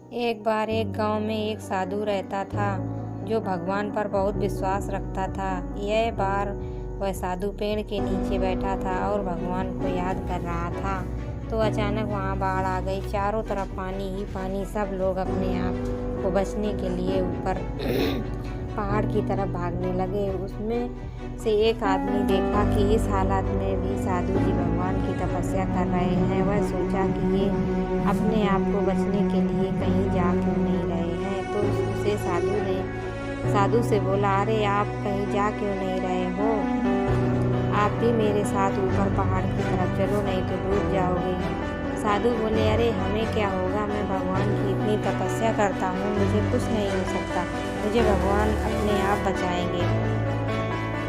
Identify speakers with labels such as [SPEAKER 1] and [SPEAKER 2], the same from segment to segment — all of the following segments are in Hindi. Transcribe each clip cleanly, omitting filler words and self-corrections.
[SPEAKER 1] एक बार एक गांव में एक साधु रहता था जो भगवान पर बहुत विश्वास रखता था। यह बार वह साधु पेड़ के नीचे बैठा था और भगवान को याद कर रहा था। तो अचानक वहाँ बाढ़ आ गई। चारों तरफ पानी ही पानी। सब लोग अपने आप को बचने के लिए ऊपर पहाड़ की तरफ भागने लगे। उसमें से एक आदमी देखा कि इस हालत में भी साधु जी भगवान की तपस्या कर रहे हैं। वह सोचा कि ये अपने आप को बचने के लिए कहीं जा क्यों नहीं रहे हैं। तो उसे साधु से बोला, अरे आप कहीं जा क्यों नहीं रहे हो? आप भी मेरे साथ ऊपर पहाड़ की तरफ चलो, नहीं तो डूब जाओगे। साधु बोले, अरे हमें क्या होगा, मैं भगवान की इतनी तपस्या करता हूँ, मुझे कुछ नहीं हो सकता, मुझे भगवान अपने आप बचाएंगे।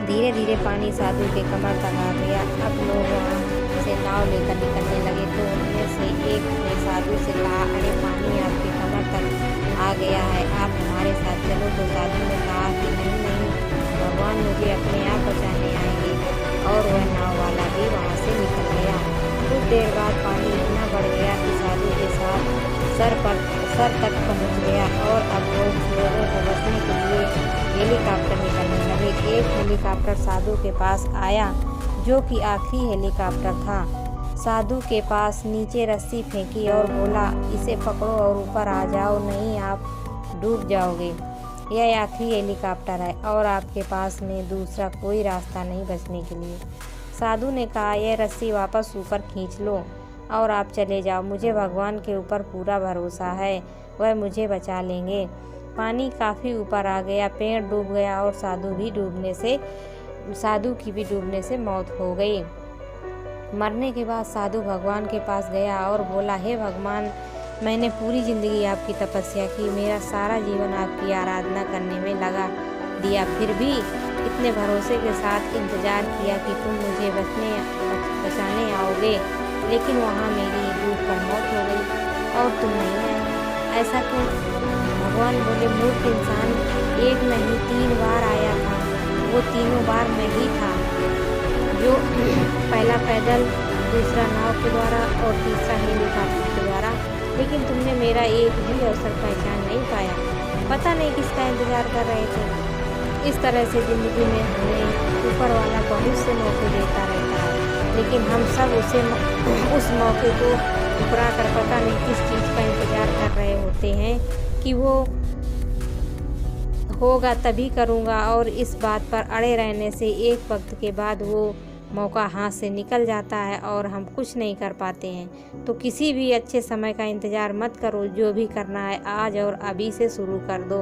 [SPEAKER 1] धीरे धीरे पानी साधु के कमर तक आ गया। अब लोग वहाँ से नाव लेकर निकलने लगे। तो उनमें से एक ने साधु से कहा, अरे पानी आपके कमर तक आ गया है, आप हमारे साथ चलो। तो साधु ने कहा कि नहीं, भगवान मुझे अपने आप बचाने आएंगे। और वह नाव वाला भी वहाँ से निकल गया। कुछ देर बाद पानी इतना बढ़ गया कि साधु के साथ सर तक पहुँच गया। और अब लोगों को बचने के लिए हेलीकॉप्टर निकलने लगे। एक हेलीकॉप्टर साधु के पास आया, जो कि आखिरी हेलीकॉप्टर था। साधु के पास नीचे रस्सी फेंकी और बोला, इसे पकड़ो और ऊपर आ जाओ, नहीं आप डूब जाओगे। यह आखिरी हेलीकॉप्टर है और आपके पास में दूसरा कोई रास्ता नहीं बचने के लिए। साधु ने कहा, यह रस्सी वापस ऊपर खींच लो और आप चले जाओ। मुझे भगवान के ऊपर पूरा भरोसा है, वह मुझे बचा लेंगे। पानी काफ़ी ऊपर आ गया, पेड़ डूब गया और साधु की भी डूबने से मौत हो गई। मरने के बाद साधु भगवान के पास गया और बोला, हे भगवान, मैंने पूरी ज़िंदगी आपकी तपस्या की, मेरा सारा जीवन आपकी आराधना करने में लगा दिया, फिर भी इतने भरोसे के साथ इंतज़ार किया कि तुम मुझे बचाने आओगे, लेकिन वहाँ मेरी डूबकर मौत हो गई और तुम नहीं आए। ऐसा क्यों? भगवान बोले, मूर्ख इंसान, एक नहीं 3 बार आया था। वो तीनों बार मैं ही था, जो पहला पैदल, दूसरा नाव के द्वारा और तीसरा हेलीकॉप्टर के द्वारा, लेकिन तुमने मेरा एक भी अवसर पहचान नहीं पाया। पता नहीं किसका इंतज़ार कर रहे थे। इस तरह से ज़िंदगी में हमें ऊपर वाला बहुत से मौके देता रहता है, लेकिन हम सब उस मौके को ठुकरा कर पता नहीं किस चीज़ का इंतज़ार कर रहे होते हैं कि वो होगा तभी करूँगा, और इस बात पर अड़े रहने से एक वक्त के बाद वो मौका हाथ से निकल जाता है और हम कुछ नहीं कर पाते हैं। तो किसी भी अच्छे समय का इंतज़ार मत करो, जो भी करना है आज और अभी से शुरू कर दो।